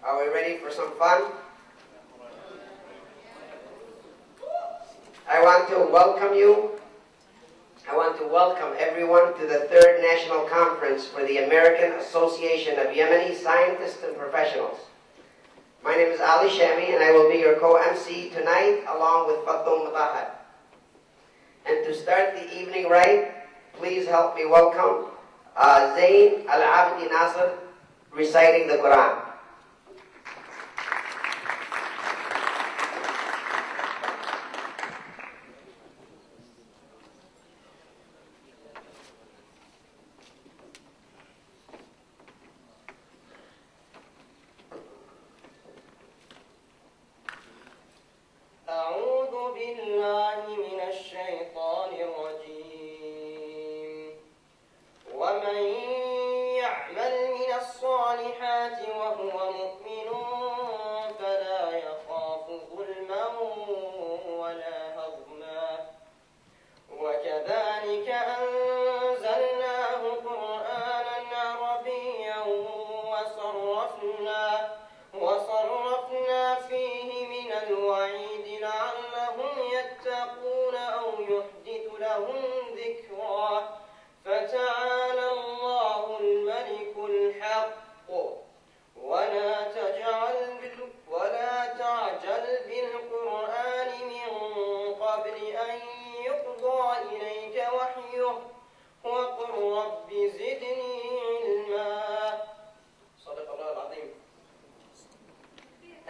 Are we ready for some fun? I want to welcome you. I want to welcome everyone to the 3rd National Conference for the American Association of Yemeni Scientists and Professionals. My name is Ali Shami, and I will be your co-MC tonight, along with Fatou Mutahar. And to start the evening right, please help me welcome Zain Al-Abdi Nasser reciting the Quran.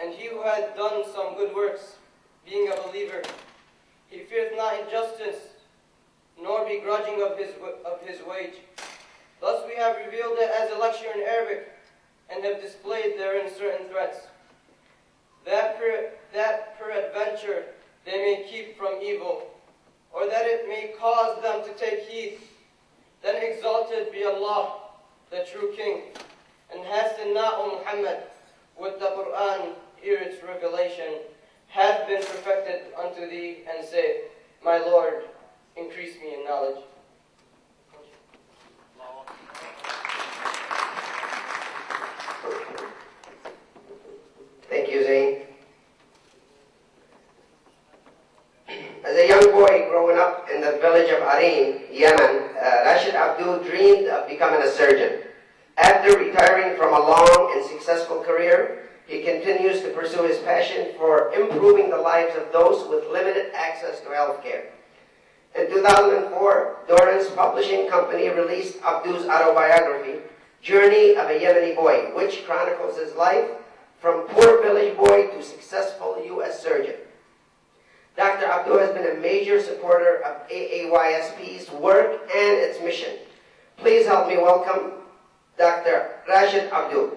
And he who had done some good works, being a believer, he feareth not injustice, nor begrudging of his wage. Thus we have revealed it as a lecture in Arabic, and have displayed therein certain threats, that peradventure they may keep from evil, or that it may cause them to take heed. Then exalted be Allah, the true King, and hasten not, O Muhammad, with the Quran ere its revelation hath been perfected unto thee, and say, My Lord, increase me in knowledge. Thank you, Zain. As a young boy growing up in the village of Arin, Yemen, Rashid Abdu dreamed of becoming a surgeon. After retiring from a long and successful career, he continues to pursue his passion for improving the lives of those with limited access to health care. In 2004, Doran's publishing company released Abdu's autobiography, Journey of a Yemeni Boy, which chronicles his life from poor village boy to successful U.S. surgeon. Dr. Abdu has been a major supporter of AAYSP's work and its mission. Please help me welcome Dr. Rashid Abdu.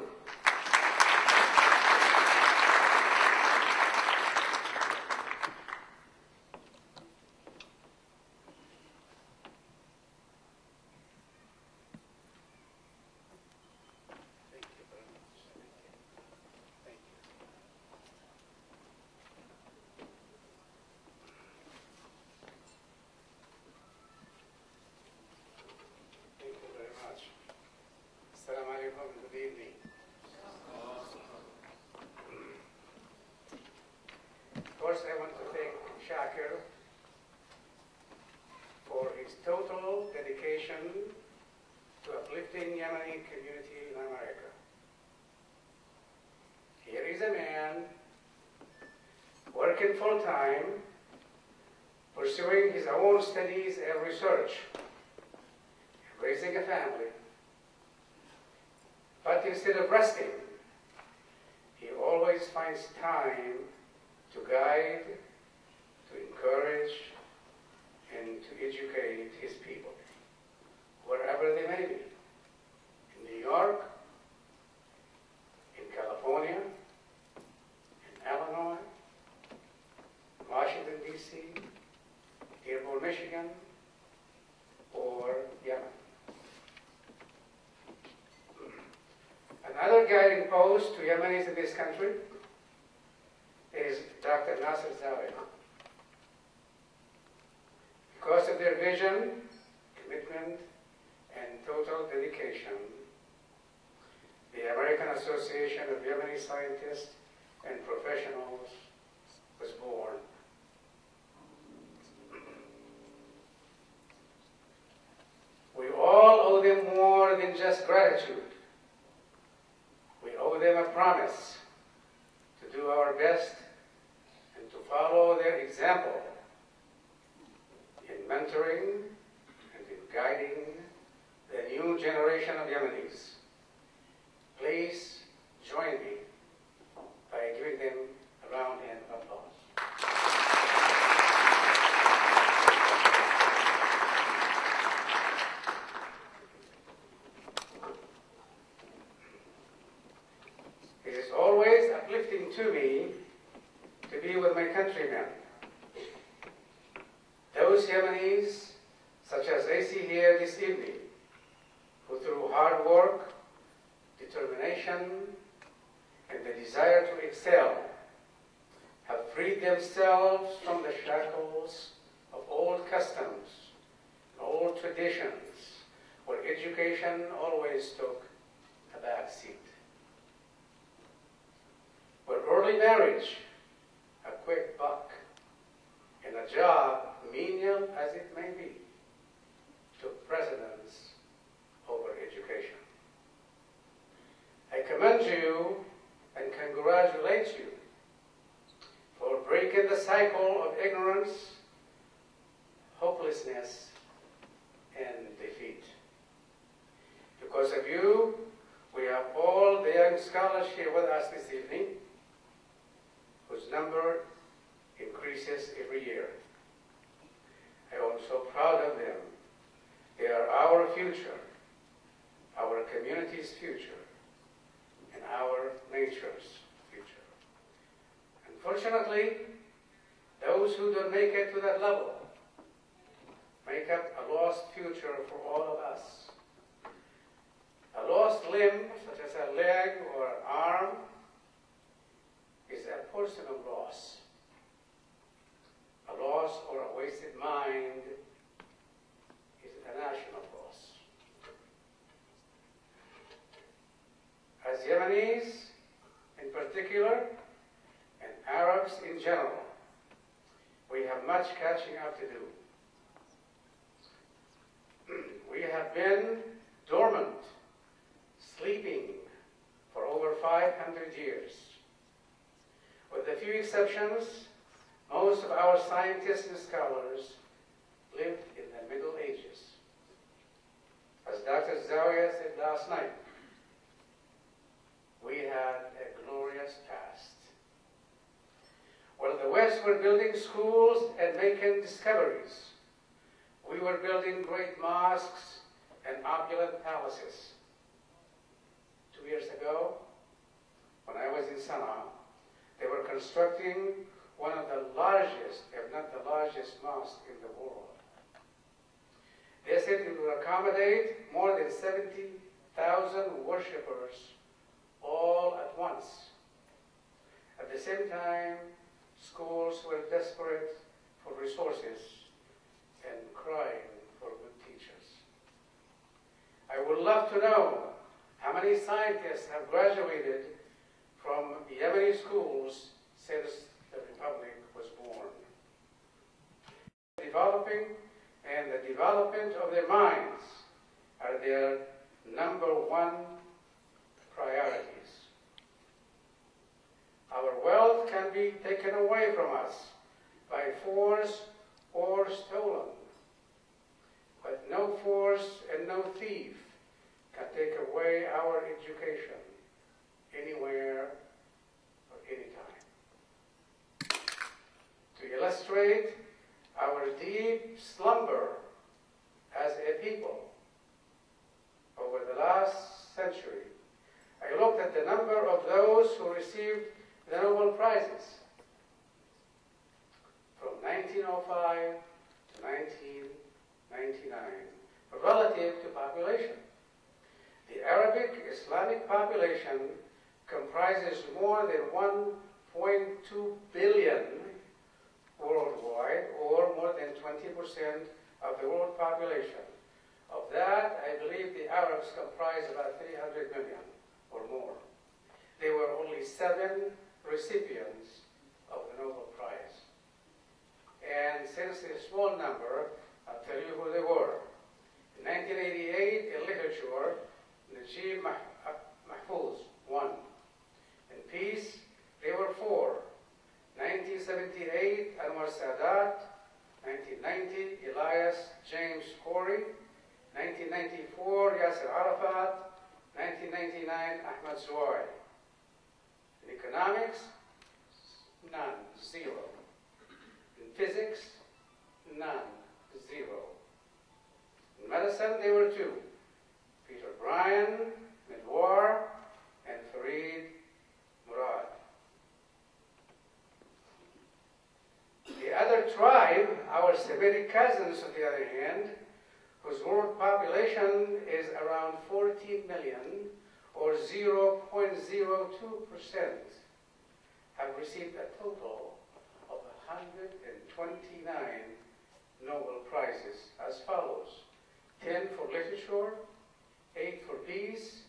First, I want to thank Shakir for his total dedication to uplifting Yemeni community in America. Here is a man working full-time, pursuing his own studies and research, raising a family. But instead of resting, he always finds time to guide, to encourage, and to educate his people, wherever they may be, in New York, in California, in Illinois, Washington, D.C., Dearborn, Michigan, or Yemen. Another guiding post to Yemenis in this country is Dr. Nasser Zawi. Because of their vision, commitment, and total dedication, the American Association of Yemeni Scientists and Professionals was born. We all owe them more than just gratitude. We owe them a promise to do our best and to follow their example in mentoring and in guiding the new generation of Yemenis. Please join me by giving them a round of applause. It is always uplifting to me to be with my countrymen. Those Yemenis, such as I see here this evening, who through hard work, determination, and the desire to excel, have freed themselves from the shackles of old customs, old traditions, where education always took a back seat. Where early marriage, a quick buck, and a job, menial as it may be, took precedence over education. I commend you and congratulate you for breaking the cycle of ignorance, hopelessness, and defeat. Because of you, we have all the young scholars here with us this evening, whose number increases every year. I am so proud of them. They are our future, our community's future, and our nature's future. Unfortunately, those who don't make it to that level make up a lost future for all of us. A lost limb, such as a leg or an arm, is a personal loss. A loss or a wasted mind is a national loss. As Yemenis in particular, and Arabs in general, we have much catching up to do. We have been dormant, sleeping for over 500 years. With a few exceptions, most of our scientists and scholars lived in the Middle Ages. As Dr. Zawiya said last night, we had a glorious past. While the West were building schools and making discoveries, we were building great mosques and opulent palaces. 2 years ago, when I was in Sana'a, they were constructing one of the largest, if not the largest, mosque in the world. They said it would accommodate more than 70,000 worshippers all at once. At the same time, schools were desperate for resources and crying for good teachers. I would love to know how many scientists have graduated from Yemeni schools since the Republic was born. Developing and the development of their minds are their #1 priorities. Our wealth can be taken away from us by force or stolen, but no force and no thief can take away our education anywhere or anytime. To illustrate our deep slumber as a people over the last century, I looked at the number of those who received the Nobel Prizes from 1905 to 1999 relative to population. The Arabic Islamic population comprises more than 1.2 billion worldwide, or more than 20% of the world population. Of that, I believe the Arabs comprise about 300 million, or more. There were only 7 recipients of the Nobel Prize. And since it's a small number, I'll tell you who they were. In 1988, in literature, Najib Mahfouz won. In peace, there were 4. 1978, Anwar Sadat. 1990, Elias James Corey. 1994, Yasser Arafat. 1999, Ahmad Zawai. In economics, none, 0. In physics, none, 0. In medicine, there were 2. Peter Bryan, Medwar, and Farid Murad. The other tribe, our Semitic cousins, on the other hand, whose world population is around 14 million, or 0.02%, have received a total of 129 Nobel Prizes as follows: 10 for literature, 8 for peace,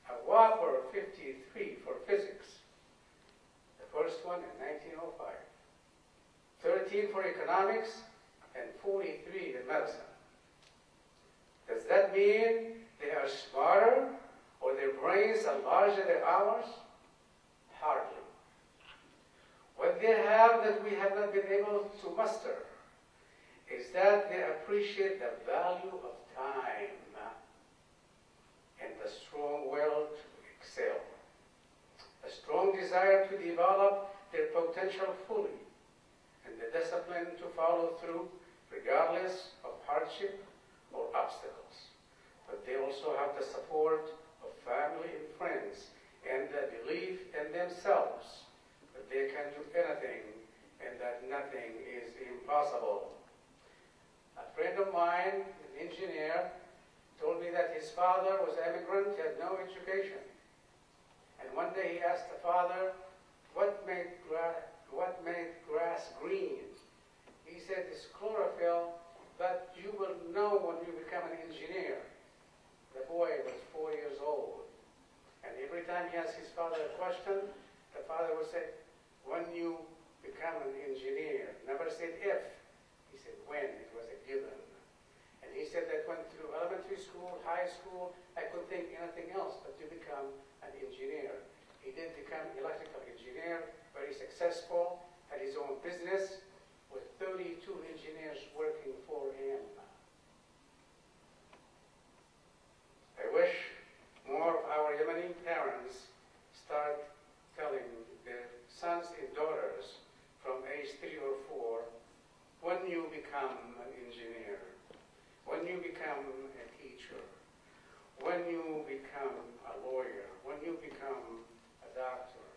a whopper 53 for physics, the first one in 1905, 13 for economics, and 43 in medicine. Does that mean they are smarter or their brains are larger than ours? Hardly. What they have that we have not been able to muster is that they appreciate the value of time and the strong will to excel, a strong desire to develop their potential fully, and the discipline to follow through regardless of hardship or obstacles. But they also have the support of family and friends and the belief in themselves that they can do anything and that nothing is impossible. A friend of mine, an engineer, told me that his father was an immigrant, had no education. And one day he asked the father, what made grass green? He said, it's chlorophyll, but you will know when you become an engineer. The boy was 4 years old. And every time he asked his father a question, the father would say, when you become an engineer. Never said if. He said when. It was a given. And he said that went through elementary school, high school, I couldn't think anything else but to become an engineer. He did become electrical engineer, very successful, had his own business with 32 engineers working for him. I wish more of our Yemeni parents start telling their sons and daughters from age 3 or 4, when you become an engineer, when you become a teacher, when you become a lawyer, when you become a doctor,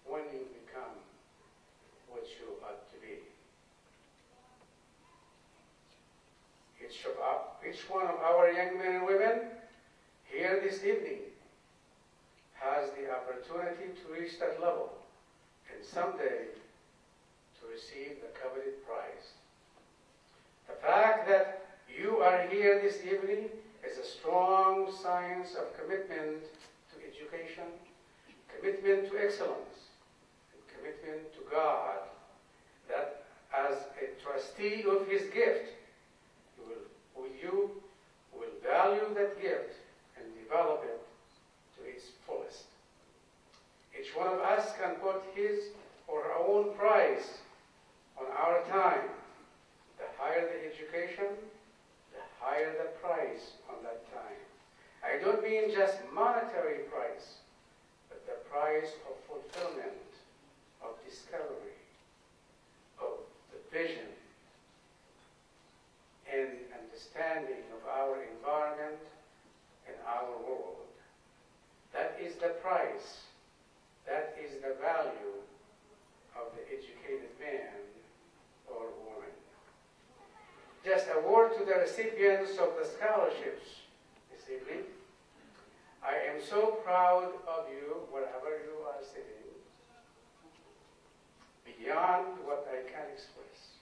when you become what you ought to be. Each one of our young men and women here this evening has the opportunity to reach that level and someday to receive the coveted prize. The fact that you are here this evening is a strong sign of commitment to education, commitment to excellence, and commitment to God, that as a trustee of His gift, you will value that gift and develop it to its fullest. Each one of us can put his or her own price on our time. The higher the education, the higher the price on that time. I don't mean just monetary price, but the price of fulfillment, of discovery, of the vision, and understanding of our environment and our world. That is the price, that is the value of the educated man or woman. Just a word to the recipients of the scholarships this evening. I am so proud of you, wherever you are sitting, beyond what I can express.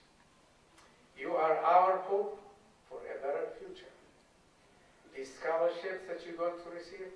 You are our hope for a better future. These scholarships that you're going to receive